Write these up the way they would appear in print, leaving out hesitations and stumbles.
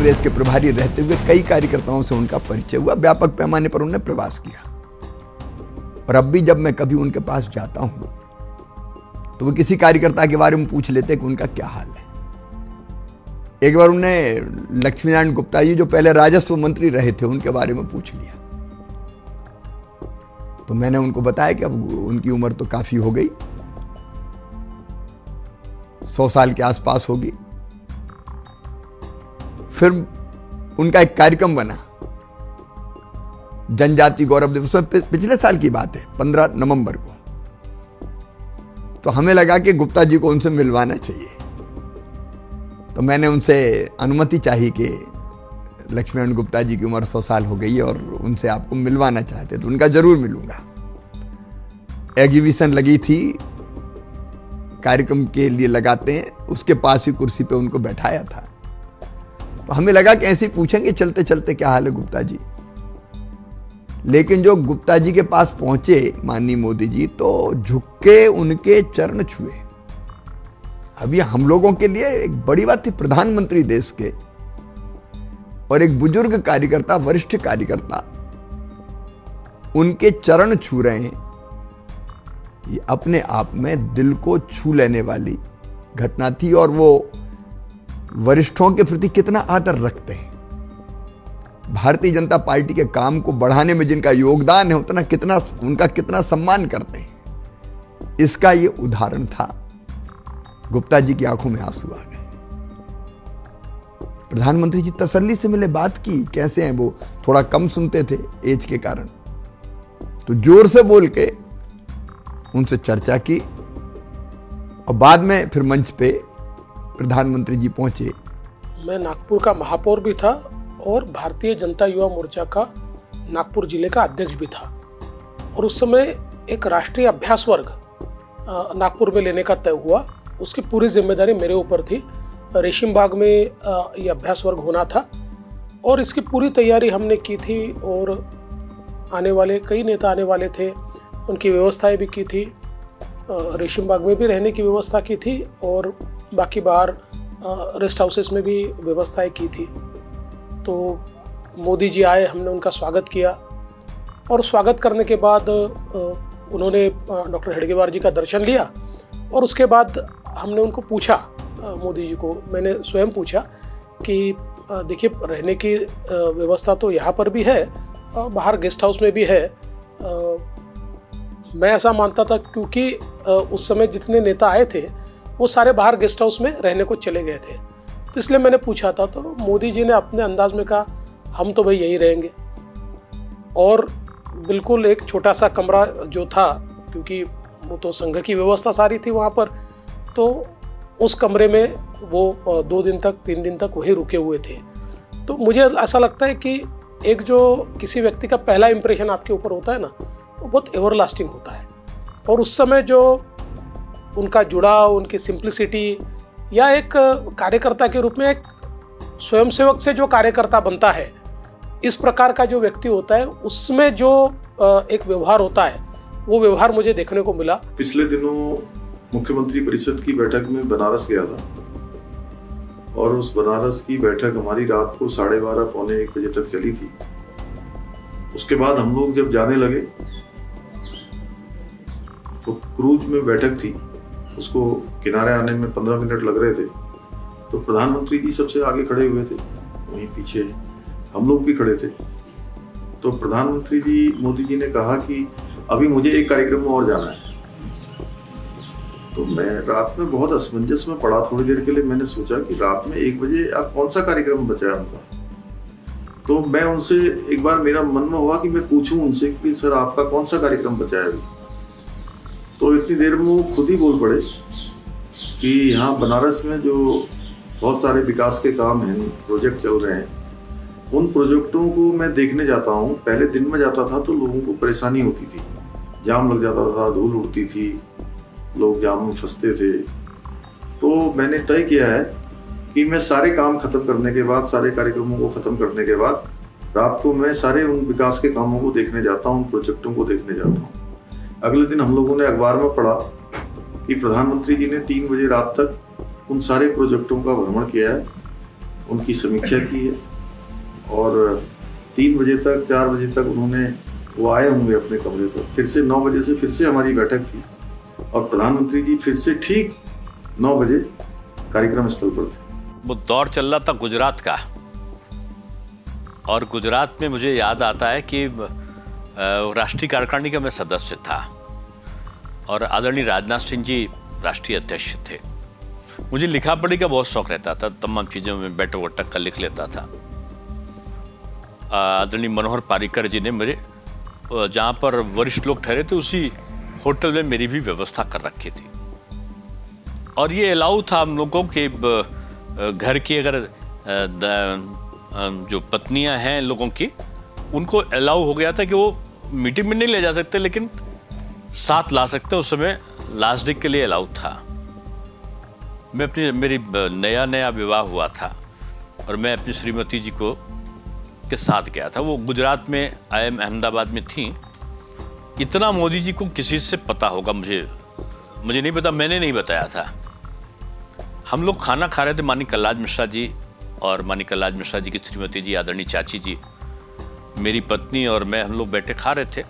प्रदेश के प्रभारी रहते हुए कई कार्यकर्ताओं से उनका परिचय हुआ, व्यापक पैमाने पर उन्होंने प्रवास किया। और अब भी जब मैं कभी उनके पास जाता हूं तो वो किसी कार्यकर्ता के बारे में पूछ लेते कि उनका क्या हाल है। एक बार उन्होंने लक्ष्मीनारायण गुप्ता जी जो पहले राजस्व मंत्री रहे थे उनके बारे में पूछ लिया। तो मैंने उनको बताया कि अब उनकी उम्र तो काफी हो गई, 100 साल के आसपास होगी। फिर उनका एक कार्यक्रम बना जनजाति गौरव दिवस में, पिछले साल की बात है, 15 नवंबर को। तो हमें लगा कि गुप्ता जी को उनसे मिलवाना चाहिए। तो मैंने उनसे अनुमति चाहिए कि लक्ष्मीनारायण गुप्ता जी की उम्र 100 साल हो गई है और उनसे आपको मिलवाना चाहते, तो उनका जरूर मिलूंगा। एग्जीबिशन लगी थी, कार्यक्रम के लिए लगाते हैं, उसके पास ही कुर्सी पे उनको बैठाया था। तो हमें लगा कि ऐसे ही पूछेंगे चलते चलते क्या हाल है गुप्ता जी। लेकिन जो गुप्ता जी के पास पहुंचे माननीय मोदी जी, तो झुक के उनके चरण छुए। अब ये हम लोगों के लिए एक बड़ी बात थी, प्रधानमंत्री देश के और एक बुजुर्ग कार्यकर्ता, वरिष्ठ कार्यकर्ता उनके चरण छू रहे हैं। ये अपने आप में दिल को छू लेने वाली घटना थी। और वो वरिष्ठों के प्रति कितना आदर रखते हैं, भारतीय जनता पार्टी के काम को बढ़ाने में जिनका योगदान है उतना उनका कितना सम्मान करते हैं, इसका ये उदाहरण था। गुप्ता जी की आंखों में आंसू आ गए। प्रधानमंत्री जी तसल्ली से मिले, बात की कैसे हैं। वो थोड़ा कम सुनते थे एज के कारण, तो जोर से बोल के उनसे चर्चा की। और बाद में फिर मंच पे प्रधानमंत्री जी पहुंचे। मैं नागपुर का महापौर भी था और भारतीय जनता युवा मोर्चा का नागपुर जिले का अध्यक्ष भी था। और उस समय एक राष्ट्रीय अभ्यास वर्ग नागपुर में लेने का तय हुआ, उसकी पूरी जिम्मेदारी मेरे ऊपर थी। रेशिम बाग में ये अभ्यास वर्ग होना था और इसकी पूरी तैयारी हमने की थी। और आने वाले कई नेता आने वाले थे, उनकी व्यवस्थाएं भी की थी। रेशिम बाग में भी रहने की व्यवस्था की थी और बाकी बाहर रेस्ट हाउसेस में भी व्यवस्थाएं की थी। तो मोदी जी आए, हमने उनका स्वागत किया और स्वागत करने के बाद उन्होंने डॉक्टर हेडगेवार जी का दर्शन लिया। और उसके बाद हमने उनको पूछा, मोदी जी को मैंने स्वयं पूछा कि देखिए रहने की व्यवस्था तो यहाँ पर भी है, बाहर गेस्ट हाउस में भी है। मैं ऐसा मानता था क्योंकि उस समय जितने नेता आए थे वो सारे बाहर गेस्ट हाउस में रहने को चले गए थे, तो इसलिए मैंने पूछा था। तो मोदी जी ने अपने अंदाज में कहा हम तो भाई यहीं रहेंगे। और बिल्कुल एक छोटा सा कमरा जो था, क्योंकि वो तो संघ की व्यवस्था सारी थी वहाँ पर, तो उस कमरे में वो 2 दिन तक 3 दिन तक वहीं रुके हुए थे। तो मुझे ऐसा लगता है कि एक जो किसी व्यक्ति का पहला इंप्रेशन आपके ऊपर होता है ना, वो बहुत एवरलास्टिंग होता है। और उस समय जो उनका जुड़ाव, उनकी सिंप्लिसिटी, या एक कार्यकर्ता के रूप में एक स्वयंसेवक से जो कार्यकर्ता बनता है, इस प्रकार का जो व्यक्ति होता है, उसमें जो एक व्यवहार होता है, वो व्यवहार मुझे देखने को मिला। पिछले दिनों मुख्यमंत्री परिषद की बैठक में बनारस गया था और उस बनारस की बैठक हमारी रात को 12:30 पौने 1 बजे तक चली थी। उसके बाद हम लोग जब जाने लगे तो क्रूज में बैठक थी, उसको किनारे आने में 15 मिनट लग रहे थे। तो प्रधानमंत्री जी सबसे आगे खड़े हुए थे, वहीं पीछे हम लोग भी खड़े थे। तो प्रधानमंत्री जी मोदी जी ने कहा कि अभी मुझे एक कार्यक्रम में और जाना है। तो मैं रात में बहुत असमंजस में पड़ा थोड़ी देर के लिए। मैंने सोचा कि रात में 1 बजे अब कौन सा कार्यक्रम बचा है उनका। तो मैं उनसे एक बार मेरा मन में हुआ कि मैं पूछूं उनसे कि सर आपका कौन सा कार्यक्रम बचा है अभी। तो इतनी देर में वो खुद ही बोल पड़े कि यहाँ बनारस में जो बहुत सारे विकास के काम हैं, प्रोजेक्ट चल रहे हैं, उन प्रोजेक्टों को मैं देखने जाता हूँ। पहले दिन में जाता था तो लोगों को परेशानी होती थी, जाम लग जाता था, धूल उड़ती थी, लोग जाम में फंसते थे। तो मैंने तय किया है कि मैं सारे काम खत्म करने के बाद, सारे कार्यक्रमों को खत्म करने के बाद रात को मैं सारे उन विकास के कामों को देखने जाता हूँ, उन प्रोजेक्टों को देखने जाता हूँ। अगले दिन हम लोगों ने अखबार में पढ़ा कि प्रधानमंत्री जी ने 3 बजे रात तक उन सारे प्रोजेक्टों का भ्रमण किया है उनकी समीक्षा की है और 3 बजे तक 4 बजे तक उन्होंने वो आए होंगे अपने कमरे पर। फिर से 9 बजे से फिर से हमारी बैठक थी और प्रधानमंत्री जी फिर से ठीक 9 बजे कार्यक्रम स्थल पर थे। वो दौर चल रहा था गुजरात का, और गुजरात में मुझे याद आता है कि राष्ट्रीय कार्यकारिणी का मैं सदस्य था और आदरणीय राजनाथ सिंह जी राष्ट्रीय अध्यक्ष थे। मुझे लिखा पढ़ी का बहुत शौक रहता था, तमाम चीज़ों में बैठक वटक कर लिख लेता था। आदरणीय मनोहर पारिकर जी ने मुझे जहाँ पर वरिष्ठ लोग ठहरे थे उसी होटल में मेरी भी व्यवस्था कर रखी थी, और ये अलाउ था हम लोगों के घर की अगर जो पत्नियां हैं लोगों की, उनको अलाउ हो गया था कि वो मीटिंग में नहीं ले जा सकते लेकिन साथ ला सकते। उस समय लास्ट डे के लिए अलाउ था। मैं मेरी नया विवाह हुआ था और मैं अपनी श्रीमती जी को के साथ गया था। वो गुजरात में IIM अहमदाबाद में थी। इतना मोदी जी को किसी से पता होगा, मुझे नहीं पता, मैंने नहीं बताया था। हम लोग खाना खा रहे थे, माननीय कलराज मिश्रा जी और माननीय कलराज मिश्रा जी की श्रीमती जी, आदरणीय चाची जी, मेरी पत्नी और मैं, हम लोग बैठे खा रहे थे।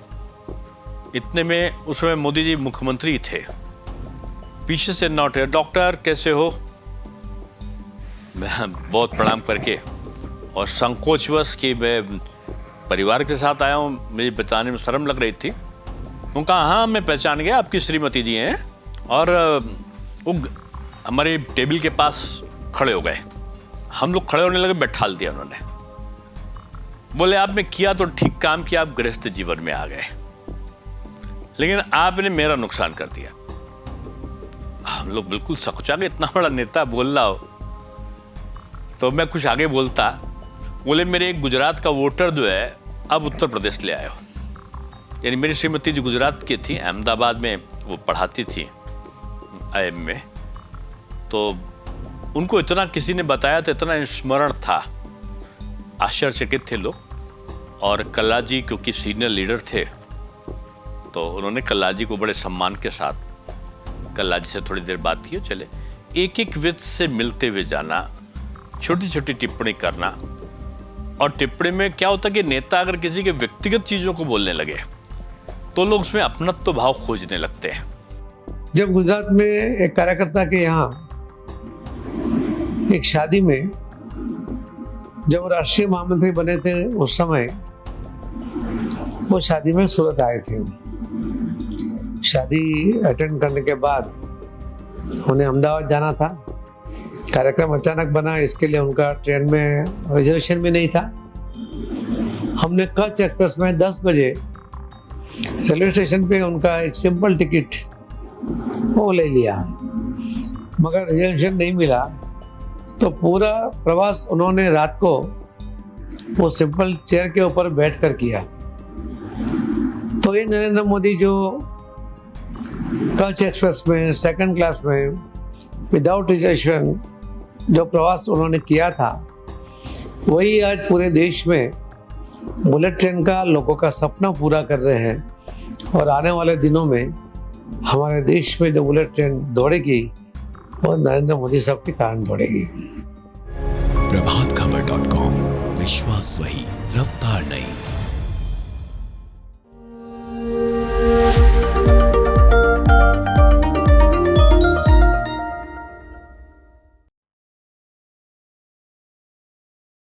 इतने में उस समय मोदी जी मुख्यमंत्री थे। पीछे से नौटे, डॉक्टर कैसे हो? मैं बहुत प्रणाम करके और संकोचवश कि मैं परिवार के साथ आया हूँ, मुझे बताने में शर्म लग रही थी। उन्होंने कहा हाँ मैं पहचान गया, आपकी श्रीमती जी हैं। और वो हमारे टेबल के पास खड़े हो गए। हम लोग खड़े होने लगे, बैठाल दिया उन्होंने। बोले आपने किया तो ठीक काम किया, आप गृहस्थ जीवन में आ गए, लेकिन आपने मेरा नुकसान कर दिया। हम लोग बिल्कुल सकुचा गए, इतना बड़ा नेता बोल रहा हो। तो मैं कुछ आगे बोलता, बोले मेरे एक गुजरात का वोटर जो है अब उत्तर प्रदेश ले आए हो। यानी मेरी श्रीमती जी गुजरात की थी, अहमदाबाद में वो पढ़ाती थी IIM में। तो उनको इतना किसी ने बताया तो इतना स्मरण था, आश्चर्यचकित थे लोग। और कल्ला जी क्योंकि सीनियर लीडर थे तो उन्होंने कल्ला जी को बड़े सम्मान के साथ कल्ला जी से थोड़ी देर बात की, चले एक एक व्यक्ति से मिलते हुए जाना, छोटी छोटी टिप्पणी करना। और टिप्पणी में क्या होता कि नेता अगर किसी के व्यक्तिगत चीज़ों को बोलने लगे तो लोग उसमें अपनत्व भाव खोजने लगते हैं। जब गुजरात में एक कार्यकर्ता के यहाँ एक शादी में जब राष्ट्रीय महामंत्री बने थे, उस समय वो शादी में सूरत आए थे। शादी अटेंड करने के बाद उन्हें अहमदाबाद जाना था। कार्यक्रम अचानक बना, इसके लिए उनका ट्रेन में रिजर्वेशन भी नहीं था। हमने कच्छ एक्सप्रेस में 10 बजे रेलवे स्टेशन पे उनका एक सिंपल टिकट वो ले लिया, मगर रिजर्वेशन नहीं मिला। तो पूरा प्रवास उन्होंने रात को वो सिंपल चेयर के ऊपर बैठ कर किया। तो ये नरेंद्र मोदी जो कच्छ एक्सप्रेस में सेकंड क्लास में विदाउट रिजर्वेशन जो प्रवास उन्होंने किया था, वही आज पूरे देश में बुलेट ट्रेन का लोगों का सपना पूरा कर रहे हैं। और आने वाले दिनों में हमारे देश में जो बुलेट ट्रेन दौड़ेगी वो नरेंद्र मोदी साहब के कारण दौड़ेगी। प्रभातखबर.com, विश्वास वही, रफ्तार नहीं।